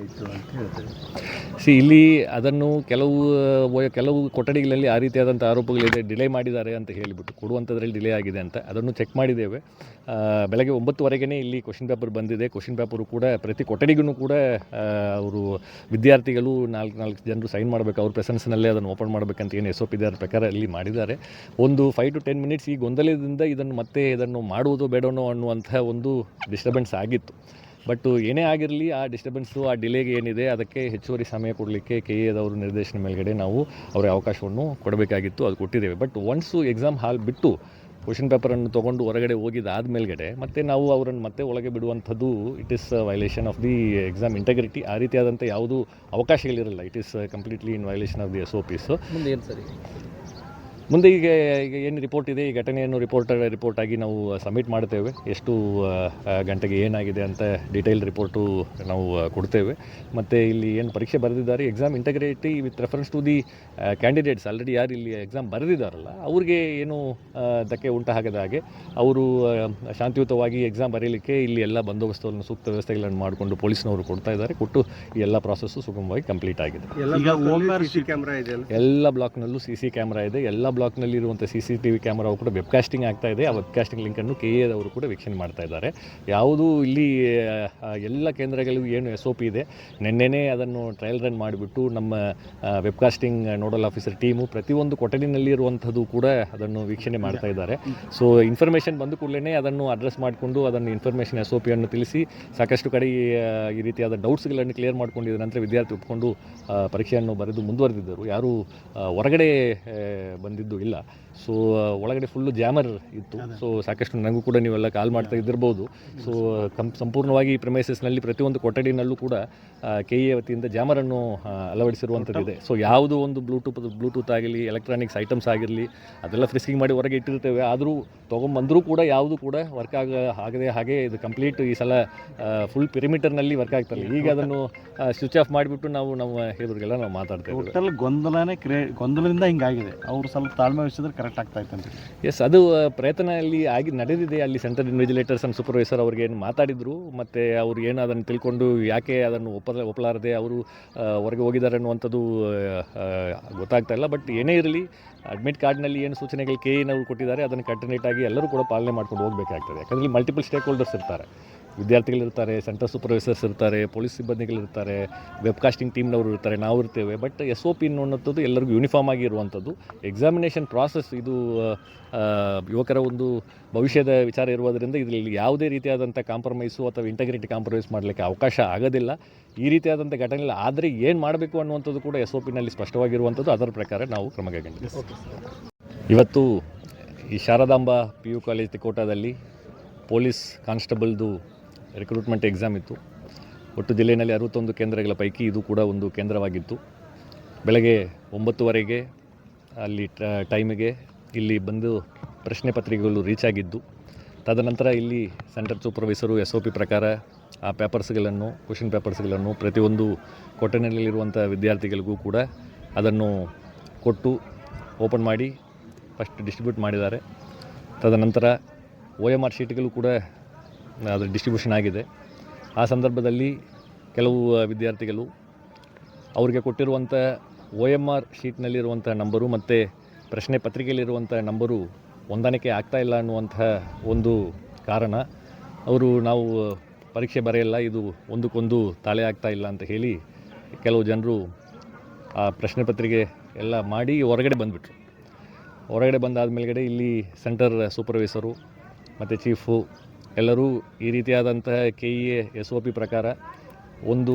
ಇತ್ತು ಅಂತ ಹೇಳ್ತಾರೆ. ಇಲ್ಲಿ ಅದನ್ನು ಕೆಲವು ಕೊಠಡಿಗಳಲ್ಲಿ ಆ ರೀತಿಯಾದಂಥ ಆರೋಪಗಳಿದೆ, ಡಿಲೇ ಮಾಡಿದ್ದಾರೆ ಅಂತ ಹೇಳಿಬಿಟ್ಟು ಕೊಡುವಂಥದ್ರಲ್ಲಿ ಡಿಲೇ ಆಗಿದೆ ಅಂತ. ಅದನ್ನು ಚೆಕ್ ಮಾಡಿದ್ದೇವೆ. ಬೆಳಗ್ಗೆ 9:00ವರೆಗೇ ಇಲ್ಲಿ ಕ್ವಶನ್ ಪೇಪರ್ ಬಂದಿದೆ. ಕ್ವಶನ್ ಪೇಪರು ಕೂಡ ಪ್ರತಿ ಕೊಠಡಿಗೂ ಕೂಡ ಅವರು ವಿದ್ಯಾರ್ಥಿಗಳು 4 ಜನರು ಸೈನ್ ಮಾಡಬೇಕು, ಅವ್ರ ಪ್ರೆಸೆನ್ಸ್ನಲ್ಲೇ ಅದನ್ನು ಓಪನ್ ಮಾಡಬೇಕಂತ ಏನು SOP ಇದರ ಪ್ರಕಾರ ಇಲ್ಲಿ ಮಾಡಿದ್ದಾರೆ. ಒಂದು 5 to 10 ಮಿನಿಟ್ಸ್ ಈ ಗೊಂದಲದಿಂದ ಇದನ್ನು ಮಾಡುವುದೋ ಬೇಡವೋ ಅನ್ನುವಂಥ ಒಂದು ಡಿಸ್ಟರ್ಬೆನ್ಸ್ ಆಗಿತ್ತು. ಬಟ್ ಏನೇ ಆಗಿರಲಿ ಆ ಡಿಸ್ಟರ್ಬೆನ್ಸು, ಆ ಡಿಲೇಗೆ ಏನಿದೆ ಅದಕ್ಕೆ ಹೆಚ್ಚುವರಿ ಸಮಯ ಕೊಡಲಿಕ್ಕೆ KAದವರು ನಿರ್ದೇಶನ ಮೇಲ್ಗಡೆ ನಾವು ಅವರ ಅವಕಾಶವನ್ನು ಕೊಡಬೇಕಾಗಿತ್ತು, ಅದು ಕೊಟ್ಟಿದ್ದೇವೆ. ಬಟ್ ಒನ್ಸು ಎಕ್ಸಾಮ್ ಹಾಲ್ ಬಿಟ್ಟು ಕ್ವಶನ್ ಪೇಪರನ್ನು ತೊಗೊಂಡು ಹೊರಗಡೆ ಹೋಗಿದ್ದಾದ ಮೇಲ್ಗಡೆ ಮತ್ತೆ ನಾವು ಅವರನ್ನು ಮತ್ತೆ ಒಳಗೆ ಬಿಡುವಂಥದ್ದು it is violation of the exam integrity. ಆ ರೀತಿಯಾದಂಥ ಯಾವುದೂ ಅವಕಾಶಗಳಿರಲ್ಲ. It is completely in violation of the SOPs. ಮುಂದೆ ಏನು ಸರಿ? ಮುಂದೆ ಈಗ ಏನು ರಿಪೋರ್ಟ್ ಇದೆ, ಈ ಘಟನೆಯನ್ನು ರಿಪೋರ್ಟ್ ಆಗಿ ನಾವು ಸಬ್ಮಿಟ್ ಮಾಡ್ತೇವೆ. ಎಷ್ಟು ಗಂಟೆಗೆ ಏನಾಗಿದೆ ಅಂತ ಡೀಟೇಲ್ ರಿಪೋರ್ಟು ನಾವು ಕೊಡ್ತೇವೆ. ಮತ್ತು ಇಲ್ಲಿ ಏನು ಪರೀಕ್ಷೆ ಬರೆದಿದ್ದಾರೆ, exam integrity with reference to the candidates already ಯಾರು ಇಲ್ಲಿ ಎಕ್ಸಾಮ್ ಬರೆದಿದ್ದಾರಲ್ಲ ಅವ್ರಿಗೆ ಏನು ಧಕ್ಕೆ ಉಂಟಾಗದ ಹಾಗೆ ಅವರು ಶಾಂತಿಯುತವಾಗಿ ಎಕ್ಸಾಮ್ ಬರೀಲಿಕ್ಕೆ ಇಲ್ಲಿ ಎಲ್ಲ ಬಂದೋಬಸ್ತನ್ನು, ಸೂಕ್ತ ವ್ಯವಸ್ಥೆಗಳನ್ನು ಮಾಡಿಕೊಂಡು ಪೊಲೀಸ್ನವರು ಕೊಡ್ತಾ ಇದ್ದಾರೆ. ಕೊಟ್ಟು ಈ ಎಲ್ಲ ಪ್ರಾಸೆಸ್ಸು ಸುಗಮವಾಗಿ ಕಂಪ್ಲೀಟ್ ಆಗಿದೆ. ಎಲ್ಲ ಬ್ಲಾಕ್ನಲ್ಲೂ CC ಕ್ಯಾಮ್ರಾ ಇದೆ. ಎಲ್ಲ ಬ್ಲಾಕ್ನಲ್ಲಿ ಇರುವಂಥ CCTV ಕ್ಯಾಮ್ರಾವು ಕೂಡ ವೆಬ್ಕಾಸ್ಟಿಂಗ್ ಆಗ್ತಾ ಇದೆ. ಆ ವೆಬ್ಕಾಸ್ಟಿಂಗ್ ಲಿಂಕನ್ನು KAದವರು ಕೂಡ ವೀಕ್ಷಣೆ ಮಾಡ್ತಾ ಇದ್ದಾರೆ. ಯಾವುದೂ ಇಲ್ಲಿ ಎಲ್ಲ ಕೇಂದ್ರಗಳಿಗೂ ಏನು SOP ಇದೆ, ನಿನ್ನೆನೇ ಅದನ್ನು ಟ್ರಯಲ್ ರನ್ ಮಾಡಿಬಿಟ್ಟು ನಮ್ಮ ವೆಬ್ಕಾಸ್ಟಿಂಗ್ ನೋಡಲ್ ಆಫೀಸರ್ ಟೀಮು ಪ್ರತಿಯೊಂದು ಕೊಠಡಿನಲ್ಲಿ ಇರುವಂಥದ್ದು ಕೂಡ ಅದನ್ನು ವೀಕ್ಷಣೆ ಮಾಡ್ತಾ ಇದ್ದಾರೆ. ಸೊ ಇನ್ಫಾರ್ಮೇಷನ್ ಬಂದ ಕೂಡಲೇ ಅದನ್ನು ಅಡ್ರೆಸ್ ಮಾಡಿಕೊಂಡು ಅದನ್ನು ಇನ್ಫಾರ್ಮೇಷನ್ SOPಯನ್ನು ತಿಳಿಸಿ ಸಾಕಷ್ಟು ಕಡೆ ಈ ರೀತಿಯಾದ ಡೌಟ್ಸ್ಗಳನ್ನು ಕ್ಲಿಯರ್ ಮಾಡ್ಕೊಂಡಿದ್ದ ನಂತರ ವಿದ್ಯಾರ್ಥಿ ಒಪ್ಪಿಕೊಂಡು ಪರೀಕ್ಷೆಯನ್ನು ಬರೆದು ಮುಂದುವರೆದಿದ್ದರು. ಯಾರೂ ಹೊರಗಡೆ ಬಂದಿದ್ದು ಇಲ್ಲ. ಸೊ ಒಳಗಡೆ ಫುಲ್ಲು ಜಾಮರ್ ಇತ್ತು. ಸೊ ಸಾಕಷ್ಟು ನನಗೂ ಕೂಡ ನೀವೆಲ್ಲ ಕಾಲ್ ಮಾಡ್ತಾ ಇದ್ದಿರ್ಬೋದು. ಸೊ ಸಂಪೂರ್ಣವಾಗಿ ಈ ಪ್ರೆಮೈಸಸ್ನಲ್ಲಿ ಪ್ರತಿಯೊಂದು ಕೊಠಡಿನಲ್ಲೂ ಕೂಡ KA ವತಿಯಿಂದ ಜಾಮರನ್ನು ಅಳವಡಿಸಿರುವಂಥದ್ದಿದೆ. ಸೊ ಯಾವುದೋ ಒಂದು ಬ್ಲೂಟೂತ್ ಆಗಲಿ, ಎಲೆಕ್ಟ್ರಾನಿಕ್ಸ್ ಐಟಮ್ಸ್ ಆಗಿರಲಿ ಅದೆಲ್ಲ ಫ್ರಿಸ್ಕಿಂಗ್ ಮಾಡಿ ಹೊರಗೆ ಇಟ್ಟಿರ್ತೇವೆ. ಆದರೂ ತೊಗೊಂಬಂದರೂ ಕೂಡ ಯಾವುದು ಕೂಡ ವರ್ಕ್ ಆಗದೆ ಹಾಗೆ ಇದು ಕಂಪ್ಲೀಟ್ ಈ ಸಲ ಫುಲ್ ಪಿರಿಮೀಟರ್ನಲ್ಲಿ ವರ್ಕ್ ಆಗ್ತಾಯಿಲ್ಲ. ಈಗ ಅದನ್ನು ಸ್ವಿಚ್ ಆಫ್ ಮಾಡಿಬಿಟ್ಟು ನಾವು ಹೇಳಿದ್ರಿಗೆಲ್ಲ ನಾವು ಮಾತಾಡ್ತೇವೆ. ಟೋಟಲ್ ಗೊಂದಲದಿಂದ ಹಿಂಗಾಗಿದೆ. ಅವರು ಸ್ವಲ್ಪ ತಾಳ್ಮೆ ವಹಿಸಿದ್ರೆ ಕರೆಕ್ಟ್ ಆಗ್ತಾಯಿತ್ತು ಅಂತ. ಎಸ್, ಅದು ಪ್ರಯತ್ನ ಅಲ್ಲಿ ನಡೆದಿದೆ. ಅಲ್ಲಿ ಸೆಂಟ್ರಲ್ ಇನ್ವಿಜಿಲೇಟರ್ಸ್ ಆ್ಯಂಡ್ ಸೂಪರ್ವೈಸರ್ ಅವ್ರಿಗೆ ಏನು ಮಾತಾಡಿದರು, ಮತ್ತು ಅವ್ರು ಏನು ಅದನ್ನು ತಿಳ್ಕೊಂಡು ಯಾಕೆ ಅದನ್ನು ಒಪ್ಪಲಾರದೆ ಅವರು ಹೊರಗೆ ಹೋಗಿದ್ದಾರೆ ಅನ್ನುವಂಥದ್ದು ಗೊತ್ತಾಗ್ತಾ ಇಲ್ಲ. ಬಟ್ ಏನೇ ಇರಲಿ, ಅಡ್ಮಿಟ್ ಕಾರ್ಡ್ನಲ್ಲಿ ಏನು ಸೂಚನೆಗಳು KAನವರು ಕೊಟ್ಟಿದ್ದಾರೆ ಅದನ್ನು ಕಂಟಿನ್ಯೂಟಾಗಿ ಎಲ್ಲರೂ ಕೂಡ ಪಾಲನೆ ಮಾಡ್ಕೊಂಡು ಹೋಗಬೇಕಾಗ್ತದೆ. ಯಾಕಂದರೆ ಮಲ್ಟಿಪಲ್ ಸ್ಟೇಕ್ ಹೋಲ್ಡರ್ಸ್ ಇರ್ತಾರೆ, ವಿದ್ಯಾರ್ಥಿಗಳಿರ್ತಾರೆ, ಸೆಂಟರ್ ಸೂಪರ್ವೈಸರ್ಸ್ ಇರ್ತಾರೆ, ಪೊಲೀಸ್ ಸಿಬ್ಬಂದಿಗಳಿರ್ತಾರೆ, ವೆಬ್ಕಾಸ್ಟಿಂಗ್ ಟೀಮ್ನವರು ಇರ್ತಾರೆ, ನಾವು ಇರ್ತೇವೆ. ಬಟ್ SOP ಅನ್ನುವಂಥದ್ದು ಎಲ್ಲರಿಗೂ ಯೂನಿಫಾರ್ಮ್ ಆಗಿ ಇರುವಂಥದ್ದು. ಎಕ್ಸಾಮಿನೇಷನ್ ಪ್ರಾಸೆಸ್ ಇದು ಯುವಕರ ಒಂದು ಭವಿಷ್ಯದ ವಿಚಾರ ಇರುವುದರಿಂದ ಇದರಲ್ಲಿ ಯಾವುದೇ ರೀತಿಯಾದಂಥ ಕಾಂಪ್ರಮೈಸು ಅಥವಾ ಇಂಟೆಗ್ರಿಟಿ ಕಾಂಪ್ರಮೈಸ್ ಮಾಡಲಿಕ್ಕೆ ಅವಕಾಶ ಆಗೋದಿಲ್ಲ. ಈ ರೀತಿಯಾದಂಥ ಘಟನೆ ಆದರೆ ಏನು ಮಾಡಬೇಕು ಅನ್ನುವಂಥದ್ದು ಕೂಡ SOPನಲ್ಲಿ ಸ್ಪಷ್ಟವಾಗಿರುವಂಥದ್ದು. ಅದರ ಪ್ರಕಾರ ನಾವು ಕ್ರಮ ಕೈಗೊಂಡಿದ್ದೇವೆ. ಇವತ್ತು ಈ ಶಾರದಾಂಬ PU ಕಾಲೇಜ್ ತಿಕೋಟಾದಲ್ಲಿ ಪೊಲೀಸ್ ಕಾನ್ಸ್ಟೇಬಲ್ದು ರಿಕ್ರೂಟ್ಮೆಂಟ್ ಎಕ್ಸಾಮ್ ಇತ್ತು. ಒಟ್ಟು ಜಿಲ್ಲೆಯಲ್ಲಿ 61 ಕೇಂದ್ರಗಳ ಪೈಕಿ ಇದು ಕೂಡ ಒಂದು ಕೇಂದ್ರವಾಗಿತ್ತು. ಬೆಳಗ್ಗೆ 9:00ವರೆಗೆ ಅಲ್ಲಿ ಟೈಮಿಗೆ ಇಲ್ಲಿ ಬಂದು ಪ್ರಶ್ನೆ ಪತ್ರಿಕೆಗಳು ರೀಚ್ ಆಗಿದ್ದು, ತದನಂತರ ಇಲ್ಲಿ ಸೆಂಟರ್ ಸೂಪರ್ವೈಸರು SOP ಪ್ರಕಾರ ಆ ಪೇಪರ್ಸ್ಗಳನ್ನು, ಕ್ವಶನ್ ಪೇಪರ್ಸ್ಗಳನ್ನು ಪ್ರತಿಯೊಂದು ಕೊಠಡಿನಲ್ಲಿರುವಂಥ ವಿದ್ಯಾರ್ಥಿಗಳಿಗೂ ಕೂಡ ಅದನ್ನು ಕೊಟ್ಟು ಓಪನ್ ಮಾಡಿ ಫಸ್ಟ್ ಡಿಸ್ಟ್ರಿಬ್ಯೂಟ್ ಮಾಡಿದ್ದಾರೆ. ತದನಂತರ OMR ಶೀಟ್ಗಳು ಕೂಡ ಅದರ ಡಿಸ್ಟ್ರಿಬ್ಯೂಷನ್ ಆಗಿದೆ. ಆ ಸಂದರ್ಭದಲ್ಲಿ ಕೆಲವು ವಿದ್ಯಾರ್ಥಿಗಳು ಅವರಿಗೆ ಕೊಟ್ಟಿರುವಂಥ OMR ಶೀಟ್ನಲ್ಲಿರುವಂಥ ನಂಬರು ಮತ್ತು ಪ್ರಶ್ನೆ ಪತ್ರಿಕೆಯಲ್ಲಿರುವಂಥ ನಂಬರು ಹೊಂದಾಣಿಕೆ ಆಗ್ತಾಯಿಲ್ಲ ಅನ್ನುವಂಥ ಒಂದು ಕಾರಣ ನಾವು ಪರೀಕ್ಷೆ ಬರೆಯಲ್ಲ, ಇದು ಒಂದಕ್ಕೊಂದು ತಾಳೆ ಆಗ್ತಾಯಿಲ್ಲ ಅಂತ ಹೇಳಿ ಕೆಲವು ಜನರು ಆ ಪ್ರಶ್ನೆ ಪತ್ರಿಕೆ ಎಲ್ಲ ಮಾಡಿ ಹೊರಗಡೆ ಬಂದುಬಿಟ್ರು. ಹೊರಗಡೆ ಬಂದಾದ ಮೇಲ್ಗಡೆ ಇಲ್ಲಿ ಸೆಂಟರ್ ಸೂಪರ್ವೈಸರು ಮತ್ತು ಚೀಫು ಎಲ್ಲರೂ ಈ ರೀತಿಯಾದಂತಹ KA SOP ಪ್ರಕಾರ ಒಂದು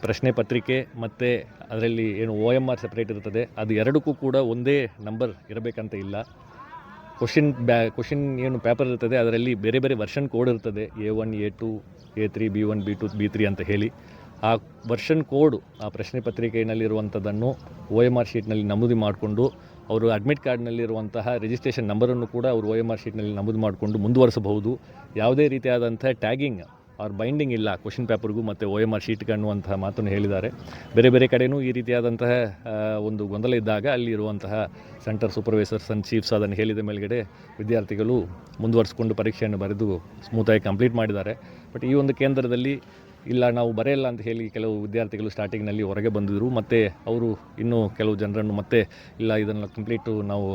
ಪ್ರಶ್ನೆ ಪತ್ರಿಕೆ ಮತ್ತು ಅದರಲ್ಲಿ ಏನು OMR ಸಪ್ರೇಟ್ ಇರ್ತದೆ, ಅದು ಎರಡಕ್ಕೂ ಕೂಡ ಒಂದೇ ನಂಬರ್ ಇರಬೇಕಂತ ಇಲ್ಲ. ಕ್ವಶನ್ ಏನು ಪೇಪರ್ ಇರ್ತದೆ ಅದರಲ್ಲಿ ಬೇರೆ ಬೇರೆ ವರ್ಷನ್ ಕೋಡ್ ಇರ್ತದೆ, A1, A2, A3, B1, B2, B3 ಅಂತ ಹೇಳಿ. ಆ ವರ್ಷನ್ ಕೋಡ್ ಆ ಪ್ರಶ್ನೆ ಪತ್ರಿಕೆಯಲ್ಲಿರುವಂಥದ್ದನ್ನು OMR ಶೀಟ್ನಲ್ಲಿ ನಮೂದು ಮಾಡಿಕೊಂಡು ಅವರು ಅಡ್ಮಿಟ್ ಕಾರ್ಡ್ನಲ್ಲಿರುವಂತಹ ರಿಜಿಸ್ಟ್ರೇಷನ್ ನಂಬರನ್ನು ಕೂಡ ಅವರು OMR ಶೀಟ್ನಲ್ಲಿ ನಮೂದು ಮಾಡಿಕೊಂಡು ಮುಂದುವರಿಸಬಹುದು. ಯಾವುದೇ ರೀತಿಯಾದಂಥ ಟ್ಯಾಗಿಂಗ್ ಆರ್ ಬೈಂಡಿಂಗ್ ಇಲ್ಲ ಕ್ವಶನ್ ಪೇಪರ್ಗೂ ಮತ್ತು OMR ಶೀಟ್ಗೆ ಅನ್ನುವಂತಹ ಮಾತನ್ನು ಹೇಳಿದ್ದಾರೆ. ಬೇರೆ ಬೇರೆ ಕಡೆಯೂ ಈ ರೀತಿಯಾದಂತಹ ಒಂದು ಗೊಂದಲ ಇದ್ದಾಗ ಅಲ್ಲಿ ಇರುವಂತಹ ಸೆಂಟರ್ ಸೂಪರ್ವೈಸರ್ಸ್ ಆ್ಯಂಡ್ ಚೀಫ್ಸ್ ಅದನ್ನು ಹೇಳಿದ ಮೇಲ್ಗಡೆ ವಿದ್ಯಾರ್ಥಿಗಳು ಮುಂದುವರಿಸಿಕೊಂಡು ಪರೀಕ್ಷೆಯನ್ನು ಬರೆದು ಸ್ಮೂತಾಗಿ ಕಂಪ್ಲೀಟ್ ಮಾಡಿದ್ದಾರೆ. ಬಟ್ ಈ ಒಂದು ಕೇಂದ್ರದಲ್ಲಿ ಇಲ್ಲ ನಾವು ಬರೆಯಲ್ಲ ಅಂತ ಹೇಳಿ ಕೆಲವು ವಿದ್ಯಾರ್ಥಿಗಳು ಸ್ಟಾರ್ಟಿಂಗ್ನಲ್ಲಿ ಹೊರಗೆ ಬಂದಿದ್ದರು. ಮತ್ತು ಅವರು ಇನ್ನೂ ಕೆಲವು ಜನರನ್ನು ಮತ್ತೆ ಇಲ್ಲ ಇದನ್ನು ಕಂಪ್ಲೀಟು ನಾವು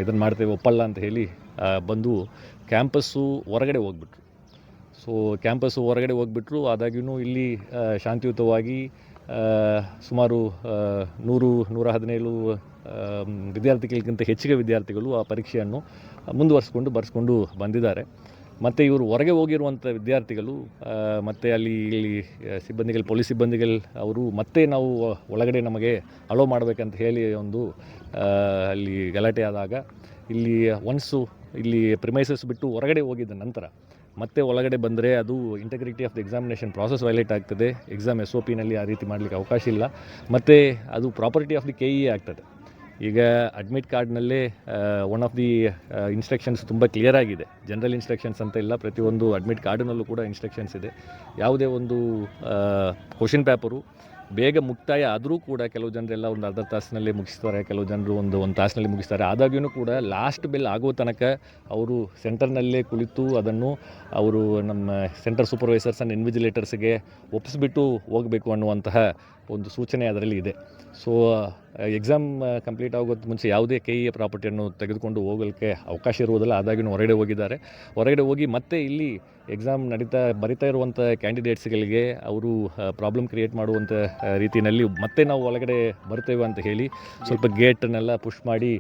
ಇದನ್ನು ಮಾಡ್ತೇವೆ ಒಪ್ಪಲ್ಲ ಅಂತ ಹೇಳಿ ಬಂದು ಕ್ಯಾಂಪಸ್ಸು ಹೊರಗಡೆ ಹೋಗ್ಬಿಟ್ರು. ಸೊ ಕ್ಯಾಂಪಸ್ಸು ಹೊರಗಡೆ ಹೋಗ್ಬಿಟ್ರು. ಆದಾಗ್ಯೂ ಇಲ್ಲಿ ಶಾಂತಿಯುತವಾಗಿ ಸುಮಾರು 117 ವಿದ್ಯಾರ್ಥಿಗಳಿಗಿಂತ ಹೆಚ್ಚಿಗೆ ವಿದ್ಯಾರ್ಥಿಗಳು ಆ ಪರೀಕ್ಷೆಯನ್ನು ಬರೆಸ್ಕೊಂಡು ಬಂದಿದ್ದಾರೆ. ಮತ್ತು ಇವರು ಹೊರಗೆ ಹೋಗಿರುವಂಥ ವಿದ್ಯಾರ್ಥಿಗಳು ಮತ್ತು ಇಲ್ಲಿ ಪೊಲೀಸ್ ಸಿಬ್ಬಂದಿಗಳು ಅವರು ಮತ್ತೆ ನಾವು ಒಳಗಡೆ ನಮಗೆ ಅಲೋ ಮಾಡಬೇಕಂತ ಹೇಳಿ ಒಂದು ಅಲ್ಲಿ ಗಲಾಟೆ ಆದಾಗ ಇಲ್ಲಿ ಇಲ್ಲಿ ಪ್ರಿಮೈಸಸ್ ಬಿಟ್ಟು ಹೊರಗಡೆ ಹೋಗಿದ್ದ ನಂತರ ಮತ್ತೆ ಒಳಗಡೆ ಬಂದರೆ ಅದು integrity of the examination process violate ಆಗ್ತದೆ. ಎಕ್ಸಾಮ್ SOPನಲ್ಲಿ ಆ ರೀತಿ ಮಾಡಲಿಕ್ಕೆ ಅವಕಾಶ ಇಲ್ಲ. ಮತ್ತು ಅದು ಪ್ರಾಪರ್ಟಿ ಆಫ್ ದಿ KE ಆಗ್ತದೆ. ಈಗ ಅಡ್ಮಿಟ್ ಕಾರ್ಡ್ನಲ್ಲೇ ಒನ್ ಆಫ್ ದಿ ಇನ್ಸ್ಟ್ರಕ್ಷನ್ಸ್ ತುಂಬ ಕ್ಲಿಯರ್ ಆಗಿದೆ. ಜನರಲ್ ಇನ್ಸ್ಟ್ರಕ್ಷನ್ಸ್ ಅಂತ ಇಲ್ಲ, ಪ್ರತಿಯೊಂದು ಅಡ್ಮಿಟ್ ಕಾರ್ಡ್ನಲ್ಲೂ ಕೂಡ ಇನ್ಸ್ಟ್ರಕ್ಷನ್ಸ್ ಇದೆ. ಯಾವುದೇ ಒಂದು ಕ್ವಶನ್ ಪೇಪರು ಬೇಗ ಮುಕ್ತಾಯ ಆದರೂ ಕೂಡ ಕೆಲವು ಜನರೆಲ್ಲ ಒಂದು ಅರ್ಧ ತಾಸಿನಲ್ಲಿ ಮುಗಿಸ್ತಾರೆ, ಕೆಲವು ಜನರು ಒಂದು ತಾಸಿನಲ್ಲಿ ಮುಗಿಸ್ತಾರೆ. ಆದಾಗ್ಯೂ ಕೂಡ ಲಾಸ್ಟ್ ಬೆಲ್ ಆಗೋ ತನಕ ಅವರು ಸೆಂಟರ್ನಲ್ಲೇ ಕುಳಿತು ಅದನ್ನು ಅವರು ನಮ್ಮ ಸೆಂಟರ್ ಸೂಪರ್ವೈಸರ್ಸ್ ಆ್ಯಂಡ್ ಇನ್ವಿಜಿಲೇಟರ್ಸ್ಗೆ ಒಪ್ಪಿಸ್ಬಿಟ್ಟು ಹೋಗಬೇಕು ಅನ್ನುವಂತಹ ಒಂದು ಸೂಚನೆ ಅದರಲ್ಲಿ ಇದೆ. ಸೊ ಎಕ್ಸಾಮ್ ಕಂಪ್ಲೀಟ್ ಆಗೋದು ಮುಂಚೆ ಯಾವುದೇ KE ಪ್ರಾಪರ್ಟಿಯನ್ನು ತೆಗೆದುಕೊಂಡು ಹೋಗಲಿಕ್ಕೆ ಅವಕಾಶ ಇರುವುದಿಲ್ಲ. ಆದಾಗ್ಯೂ ಹೊರಗಡೆ ಹೋಗಿ ಮತ್ತೆ ಇಲ್ಲಿ ಎಕ್ಸಾಮ್ ಬರಿತಾ ಇರುವಂಥ ಕ್ಯಾಂಡಿಡೇಟ್ಸ್ಗಳಿಗೆ ಅವರು ಪ್ರಾಬ್ಲಮ್ ಕ್ರಿಯೇಟ್ ಮಾಡುವಂಥ ರೀತಿಯಲ್ಲಿ ಮತ್ತೆ ನಾವು ಒಳಗಡೆ ಬರ್ತೇವೆ ಅಂತ ಹೇಳಿ ಸ್ವಲ್ಪ ಗೇಟನ್ನೆಲ್ಲ ಪುಷ್ ಮಾಡಿ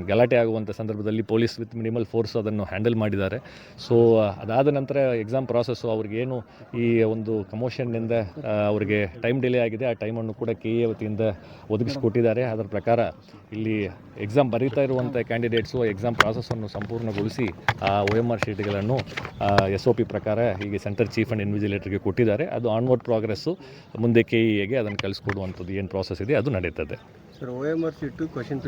ಗಲಾಟೆ ಆಗುವಂಥ ಸಂದರ್ಭದಲ್ಲಿ ಪೊಲೀಸ್ ವಿತ್ ಮಿನಿಮಲ್ ಫೋರ್ಸ್ ಅದನ್ನು ಹ್ಯಾಂಡಲ್ ಮಾಡಿದ್ದಾರೆ. ಸೊ ಅದಾದ ನಂತರ ಎಕ್ಸಾಮ್ ಪ್ರಾಸೆಸ್ಸು ಅವ್ರಿಗೇನು ಈ ಒಂದು ಕಮೋಷನ್ನಿಂದ ಅವರಿಗೆ ಟೈಮ್ ಡಿಲೇ ಆಗಿದೆ, ಆ ಟೈಮನ್ನು ಕೂಡ KE ವತಿಯಿಂದ ಒದಗಿಸಿಕೊಟ್ಟಿದ್ದಾರೆ. ಅದರ ಪ್ರಕಾರ ಇಲ್ಲಿ ಎಕ್ಸಾಮ್ ಬರೀತಾ ಇರುವಂಥ ಕ್ಯಾಂಡಿಡೇಟ್ಸು ಎಕ್ಸಾಮ್ ಪ್ರಾಸೆಸ್ಸನ್ನು ಸಂಪೂರ್ಣಗೊಳಿಸಿ ಆ OMR ಶೀಟ್ಗಳನ್ನು SOP ಪ್ರಕಾರ ಹೀಗೆ ಸೆಂಟರ್ ಚೀಫ್ ಆ್ಯಂಡ್ ಇನ್ವಿಜಿಲೇಟರ್ಗೆ ಕೊಟ್ಟಿದ್ದಾರೆ. ಅದು ಆನ್ವರ್ಡ್ ಪ್ರೋಗ್ರೆಸ್ಸು ಮುಂದೆ KEಗೆ ಅದನ್ನು ಕಳಿಸ್ಕೊಡುವಂಥದ್ದು ಏನು ಪ್ರಾಸೆಸ್ ಇದೆ ಅದು ನಡೀತದೆ. Sir OMR sheet question